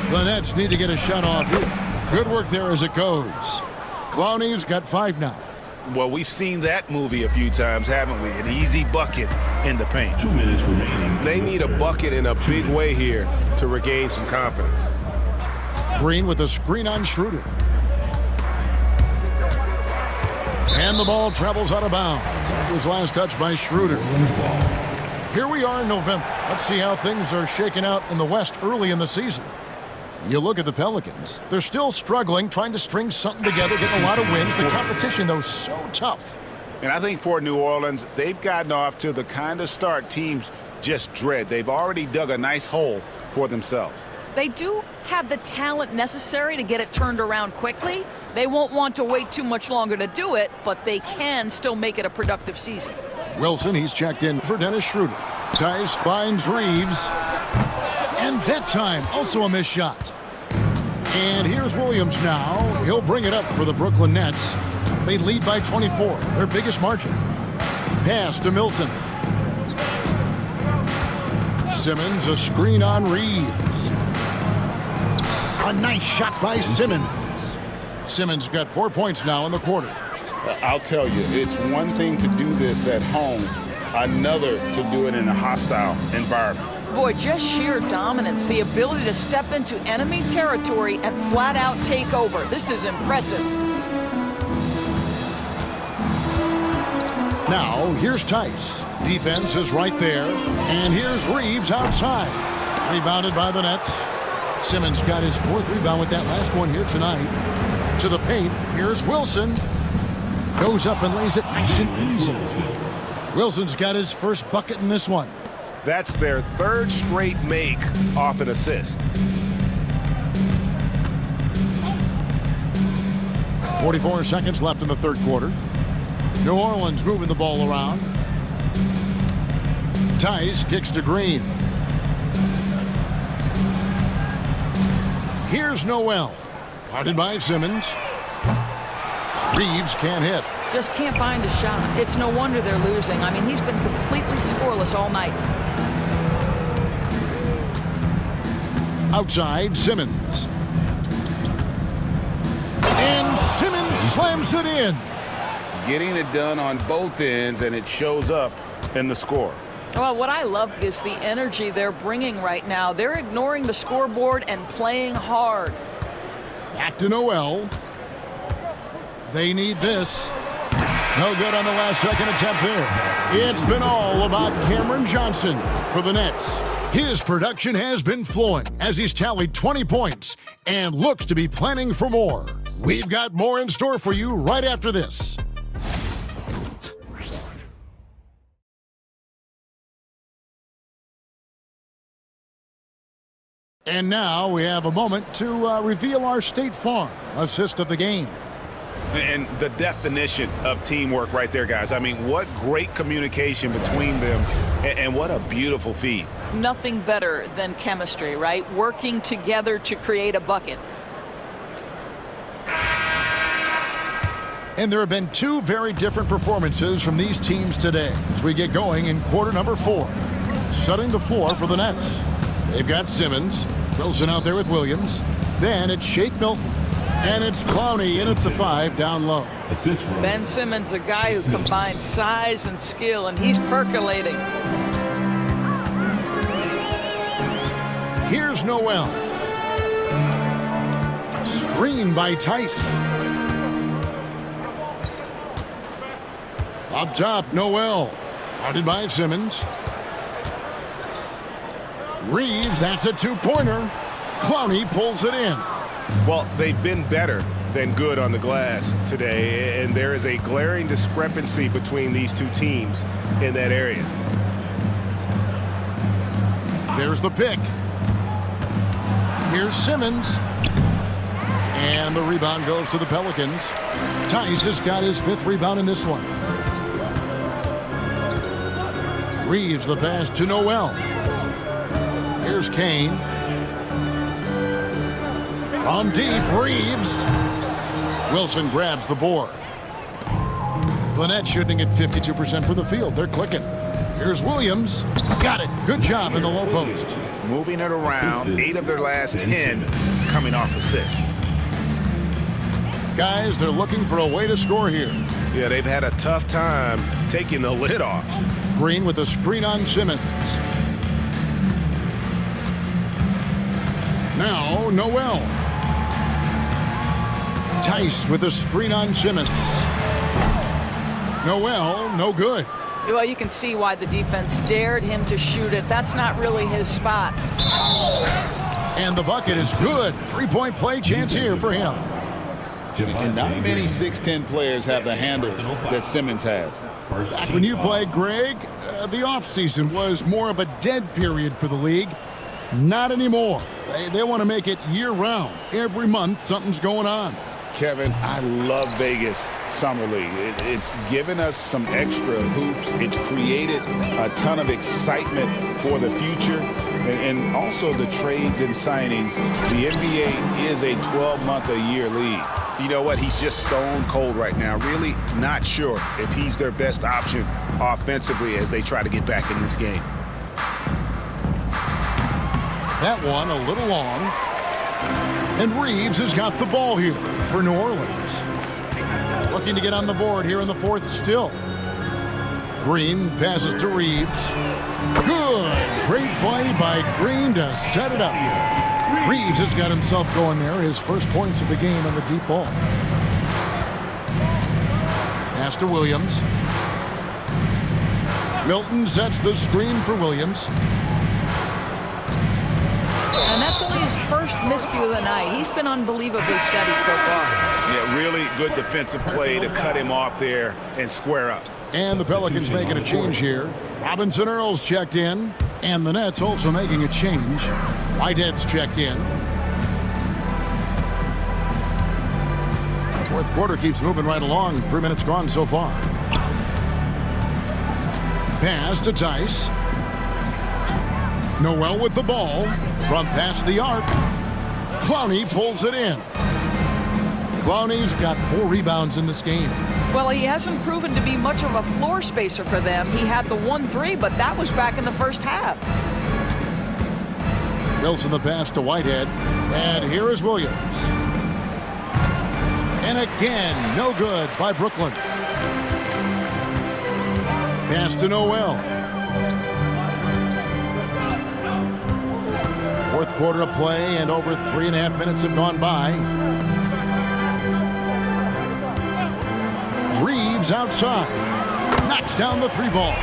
The Nets need to get a shot off here. Good work there as it goes. Clowney's got 5 now. Well, we've seen that movie a few times, haven't we? An easy bucket in the paint. 2 minutes remaining. They need a bucket in a big way here to regain some confidence. Green with a screen on Schroeder. And the ball travels out of bounds. That was last touch by Schroeder. Here we are in November. Let's see how things are shaking out in the West early in the season. You look at the Pelicans. They're still struggling, trying to string something together, getting a lot of wins. The competition, though, so tough. And I think for New Orleans, they've gotten off to the kind of start teams just dread. They've already dug a nice hole for themselves. They do have the talent necessary to get it turned around quickly. They won't want to wait too much longer to do it, but they can still make it a productive season. Wilson, he's checked in for Dennis Schroeder. Tice finds Reeves. And that time, also a missed shot. And here's Williams now. He'll bring it up for the Brooklyn Nets. They lead by 24, their biggest margin. Pass to Milton. Simmons, a screen on Reeves. A nice shot by Simmons. Simmons got 4 points now in the quarter. I'll tell you, it's one thing to do this at home, another to do it in a hostile environment. Boy, just sheer dominance, the ability to step into enemy territory and flat out take over. This is impressive. Now, here's Tice. Defense is right there. And here's Reeves outside. Rebounded by the Nets. Simmons got his 4th rebound with that last one here tonight. To the paint. Here's Wilson. Goes up and lays it nice and easy. Wilson's got his first bucket in this one. That's their 3rd straight make off an assist. 44 seconds left in the 3rd quarter. New Orleans moving the ball around. Tice kicks to Green. Here's Noel. Guarded by Simmons. Reeves can't hit. Just can't find a shot. It's no wonder they're losing. I mean, he's been completely scoreless all night. Outside, Simmons. And Simmons slams it in. Getting it done on both ends, and it shows up in the score. Well, what I love is the energy they're bringing right now. They're ignoring the scoreboard and playing hard. Back to Noel. They need this. No good on the last second attempt there. It's been all about Cameron Johnson for the Nets. His production has been flowing as he's tallied 20 points and looks to be planning for more. We've got more in store for you right after this. And now we have a moment to reveal our State Farm assist of the game. And the definition of teamwork right there, guys. I mean, what great communication between them, and what a beautiful feed. Nothing better than chemistry, right? Working together to create a bucket. And there have been 2 very different performances from these teams today as we get going in quarter number 4. Setting the floor for the Nets. They've got Simmons. Wilson out there with Williams. Then it's Shake Milton. And it's Clowney in at the 5 down low. Ben Simmons, a guy who combines size and skill, and he's percolating. Here's Noel. Screen by Tice. Up top, Noel. Guarded by Simmons. Reeves, that's a 2-pointer. Clowney pulls it in. Well, they've been better than good on the glass today, and there is a glaring discrepancy between these 2 teams in that area. There's the pick. Here's Simmons. And the rebound goes to the Pelicans. Tice has got his 5th rebound in this one. Reeves the pass to Noel. Here's Kane. From deep, Reeves. Wilson grabs the board. The Nets shooting at 52% from the field. They're clicking. Here's Williams. Got it. Good job in the low post. Moving it around, 8 of their last 10 coming off assists. Guys, they're looking for a way to score here. Yeah, they've had a tough time taking the lid off. Green with a screen on Simmons. Now, Noel. Tice with a screen on Simmons. Noel, no good. Well, you can see why the defense dared him to shoot it. That's not really his spot. And the bucket is good. 3-point play chance here for him. And not many 6'10 players have the handles that Simmons has. Back when you played, Greg, the offseason was more of a dead period for the league. Not anymore. They want to make it year-round. Every month, something's going on. Kevin, I love Vegas Summer League. It's given us some extra hoops. It's created a ton of excitement for the future. And also the trades and signings. The NBA is a 12-month-a-year league. You know what? He's just stone cold right now. Really not sure if he's their best option offensively as they try to get back in this game. That one a little long. And Reeves has got the ball here for New Orleans. Looking to get on the board here in the 4th still. Green passes to Reeves. Good. Great play by Green to set it up. Reeves has got himself going there. His first points of the game on the deep ball. Pass to Williams. Milton sets the screen for Williams. And that's only his first miscue of the night. He's been unbelievably steady so far. Yeah, really good defensive play to cut him off there and square up. And the Pelicans making a change here. Robinson Earl's checked in. And the Nets also making a change. Whitehead's checked in. Fourth quarter keeps moving right along. 3 minutes gone so far. Pass to Tice. Noel with the ball. From past the arc. Clowney pulls it in. Clowney's got 4 rebounds in this game. Well, he hasn't proven to be much of a floor spacer for them. He had the 1-3, but that was back in the first half. Wilson the pass to Whitehead. And here is Williams. And again, no good by Brooklyn. Pass to Noel. Fourth quarter of play, and over 3.5 minutes have gone by. Reeves outside. Knocks down the 3 ball.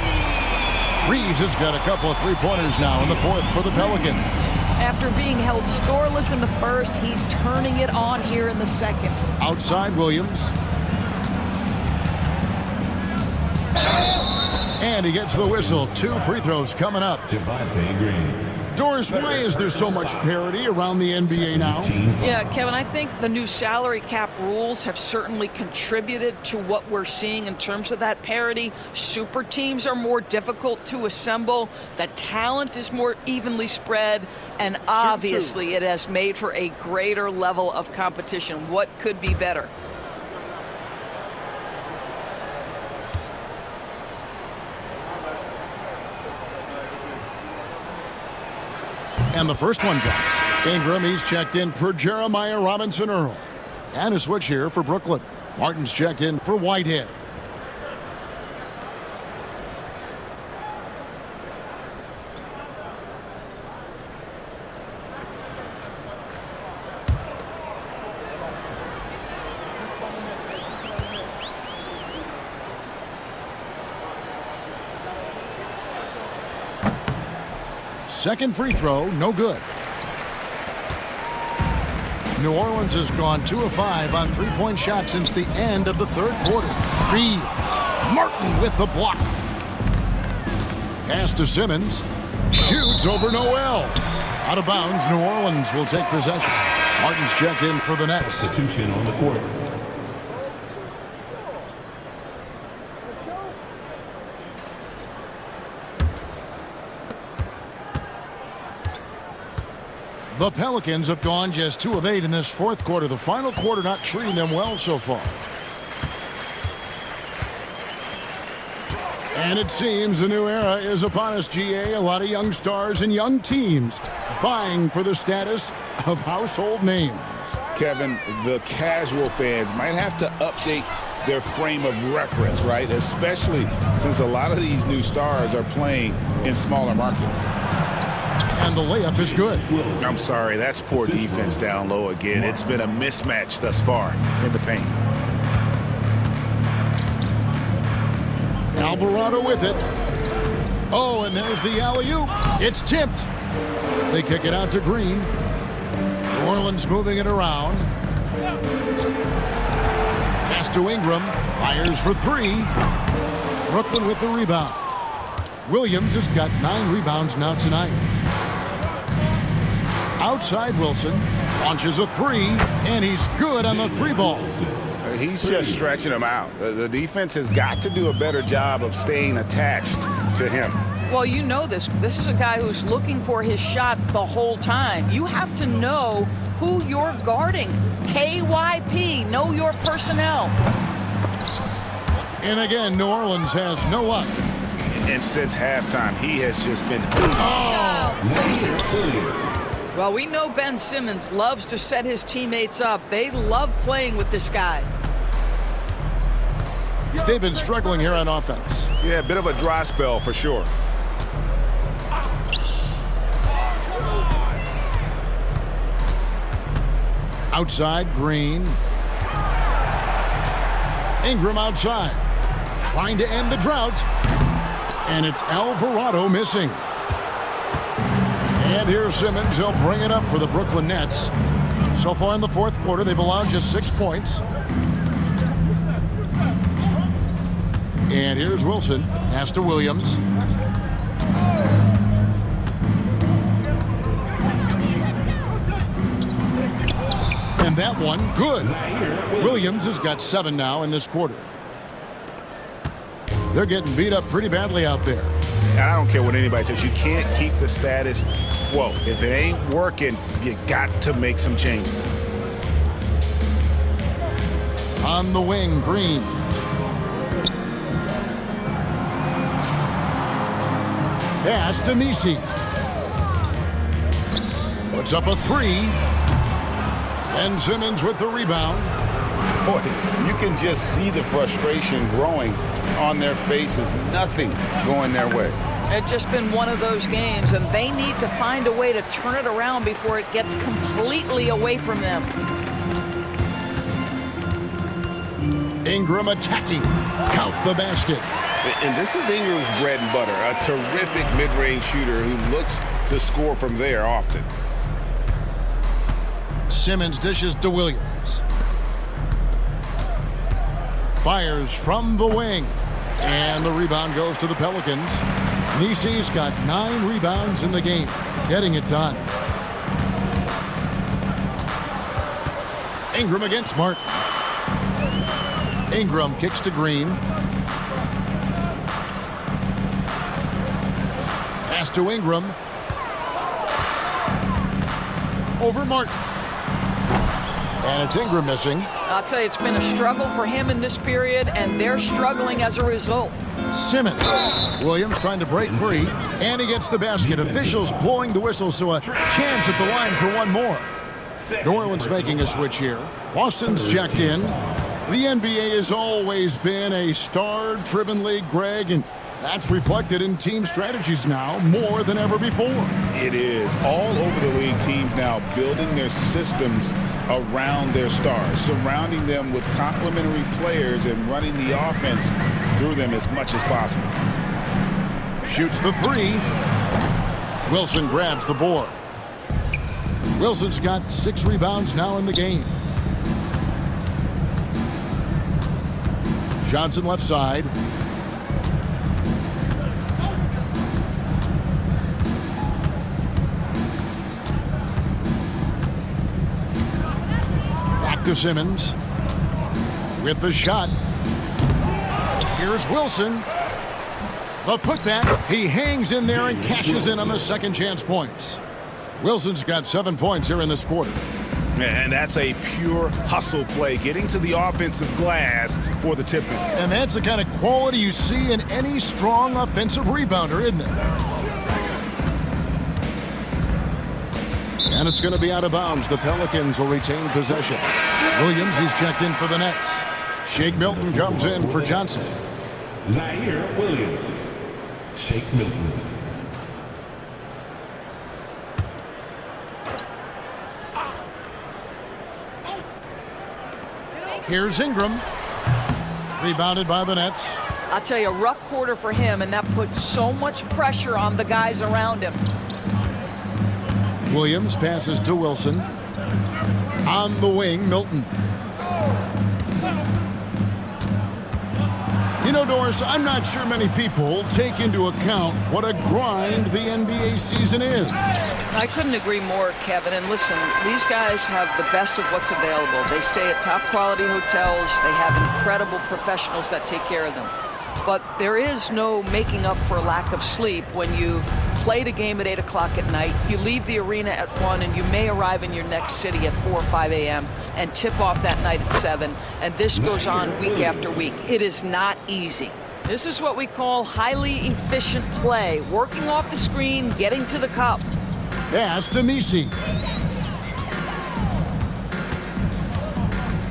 Reeves has got a couple of 3-pointers now in the fourth for the Pelicans. After being held scoreless in the first, he's turning it on here in the second. Outside Williams. And he gets the whistle. 2 free throws coming up. Javante Green. Doris, why is there so much parity around the NBA now? Yeah, Kevin, I think the new salary cap rules have certainly contributed to what we're seeing in terms of that parity. Super teams are more difficult to assemble. The talent is more evenly spread. And obviously, it has made for a greater level of competition. What could be better? And the first one drops. Ingram, he's checked in for Jeremiah Robinson Earl. And a switch here for Brooklyn. Martin's checked in for Whitehead. Second free throw, no good. New Orleans has gone 2 of 5 on 3-point shots since the end of the third quarter. Reeves. Martin with the block. Pass to Simmons. Shoots over Noel. Out of bounds, New Orleans will take possession. Martin's checked in for the Nets. Substitution on the court. The Pelicans have gone just 2 of 8 in this fourth quarter. The final quarter not treating them well so far. And it seems a new era is upon us, GA. A lot of young stars and young teams vying for the status of household names. Kevin, the casual fans might have to update their frame of reference, right? Especially since a lot of these new stars are playing in smaller markets. And the layup is good. I'm sorry, that's poor defense down low again. It's been a mismatch thus far in the paint. Alvarado with it. Oh, and there's the alley-oop. It's tipped. They kick it out to Green. New Orleans moving it around. Pass to Ingram. Fires for 3. Brooklyn with the rebound. Williams has got 9 rebounds now tonight. Outside Wilson. Launches a 3. And he's good on the 3 ball. He's just stretching him out. The defense has got to do a better job of staying attached to him. Well, you know this. This is a guy who's looking for his shot the whole time. You have to know who you're guarding. KYP, know your personnel. And again, New Orleans has no luck. And since halftime, he has just been... Well, we know Ben Simmons loves to set his teammates up. They love playing with this guy. They've been struggling here on offense. Yeah, a bit of a dry spell for sure. Outside, Green. Ingram outside. Trying to end the drought. And it's Alvarado missing. And here's Simmons. He'll bring it up for the Brooklyn Nets. So far in the fourth quarter, they've allowed just 6 points. And here's Wilson. Pass to Williams. And that one, good. Williams has got 7 now in this quarter. They're getting beat up pretty badly out there. I don't care what anybody says. You can't keep the status quo. If it ain't working, you got to make some changes. On the wing, Green. Pass to Messi. Puts up a 3. And Simmons with the rebound. Boy, you can just see the frustration growing on their faces. Nothing going their way. It's just been one of those games, and they need to find a way to turn it around before it gets completely away from them. Ingram attacking. Count the basket. And this is Ingram's bread and butter, a terrific mid-range shooter who looks to score from there often. Simmons dishes to Williams. Fires from the wing. And the rebound goes to the Pelicans. Nisi's got 9 rebounds in the game. Getting it done. Ingram against Smart. Ingram kicks to Green. Pass to Ingram. Over Martin. And it's Ingram missing. I'll tell you, it's been a struggle for him in this period, and they're struggling as a result. Simmons. Williams trying to break free, and he gets the basket. Officials blowing the whistle, so a chance at the line for one more. New Orleans making a switch here. Boston's checked in. The NBA has always been a star-driven league, Greg, and that's reflected in team strategies now more than ever before. It is. All over the league, teams now building their systems around their stars, surrounding them with complementary players and running the offense through them as much as possible. Shoots the 3. Wilson grabs the board. Wilson's got 6 rebounds now in the game. Johnson left side. Back to Simmons with the shot. Here's Wilson. The putback. He hangs in there and cashes in on the second chance points. Wilson's got 7 points here in this quarter. And that's a pure hustle play, getting to the offensive glass for the tip-in. And that's the kind of quality you see in any strong offensive rebounder, isn't it? And it's going to be out of bounds. The Pelicans will retain possession. Williams, he's checked in for the Nets. Shake Milton comes in for Johnson. Zaire Williams. Shake Milton. Here's Ingram. Rebounded by the Nets. I'll tell you, a rough quarter for him, and that puts so much pressure on the guys around him. Williams passes to Wilson. On the wing, Milton. You know, Doris, I'm not sure many people take into account what a grind the NBA season is. I couldn't agree more, Kevin. And listen, these guys have the best of what's available. They stay at top quality hotels. They have incredible professionals that take care of them. But there is no making up for lack of sleep when you've played a game at 8 o'clock at night, you leave the arena at 1, and you may arrive in your next city at 4 or 5 a.m. and tip off that night at 7, and this goes on week after week. It is not easy. This is what we call highly efficient play, working off the screen, getting to the cup. Pass to Messi.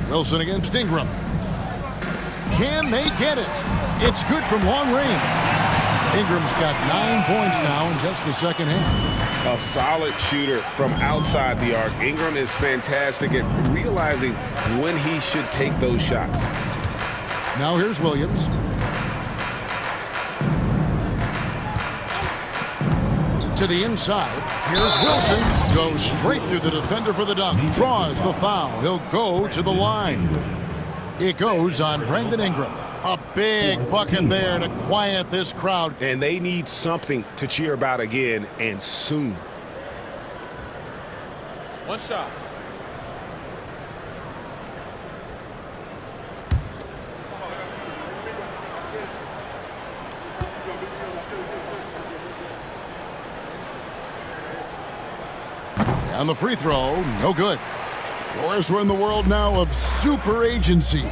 Wilson against Ingram. Can they get it? It's good from long range. Ingram's got 9 points now in just the second half. A solid shooter from outside the arc. Ingram is fantastic at realizing when he should take those shots. Now here's Williams. To the inside. Here's Wilson. Goes straight through the defender for the dunk. Draws the foul. He'll go to the line. It goes on Brandon Ingram. A big bucket there to quiet this crowd. And they need something to cheer about again, and soon. One shot. On the free throw, no good. Of course, we're in the world now of super agencies,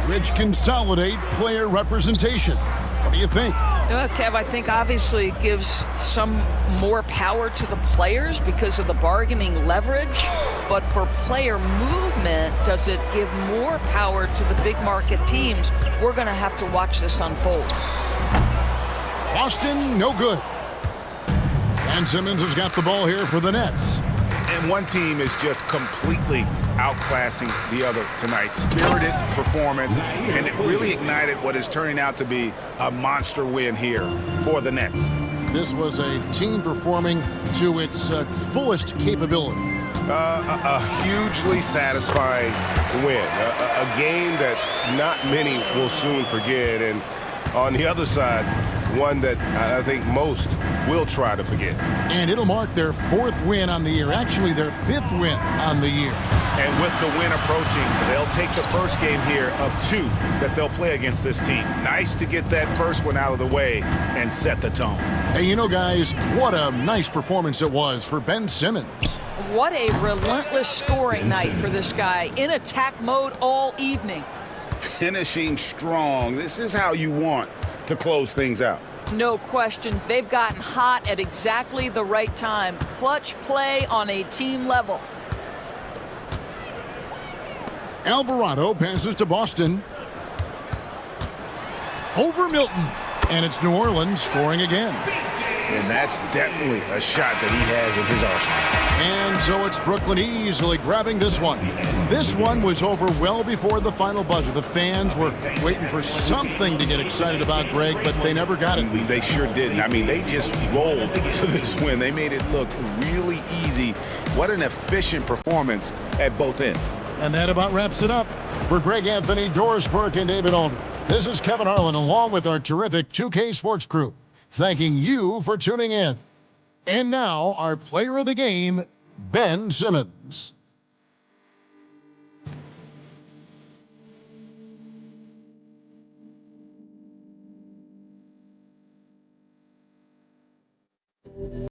which consolidate player representation. What do you think? Well, Kev, I think obviously it gives some more power to the players because of the bargaining leverage. But for player movement, does it give more power to the big market teams? We're going to have to watch this unfold. Boston, no good. And Simmons has got the ball here for the Nets. And one team is just completely outclassing the other tonight. Spirited performance, and it really ignited what is turning out to be a monster win here for the Nets. This was a team performing to its fullest capability. A hugely satisfying win. A game that not many will soon forget. And on the other side, one that I think most will try to forget. And it'll mark their 4th win on the year. Actually, their 5th win on the year. And with the win approaching, they'll take the first game here of 2 that they'll play against this team. Nice to get that first one out of the way and set the tone. Hey, you know, guys, what a nice performance it was for Ben Simmons. What a relentless scoring night for this guy. In attack mode all evening. Finishing strong. This is how you want to close things out. No question. They've gotten hot at exactly the right time. Clutch play on a team level. Alvarado passes to Boston. Over Milton. And it's New Orleans scoring again. And that's definitely a shot that he has in his arsenal. And so it's Brooklyn easily grabbing this one. This one was over well before the final buzzer. The fans were waiting for something to get excited about, Greg, but they never got it. They sure didn't. I mean, they just rolled to this win. They made it look really easy. What an efficient performance at both ends. And that about wraps it up. For Greg Anthony, Doris Burke, and David Olden, this is Kevin Harlan along with our terrific 2K Sports crew, thanking you for tuning in. And now, our player of the game, Ben Simmons.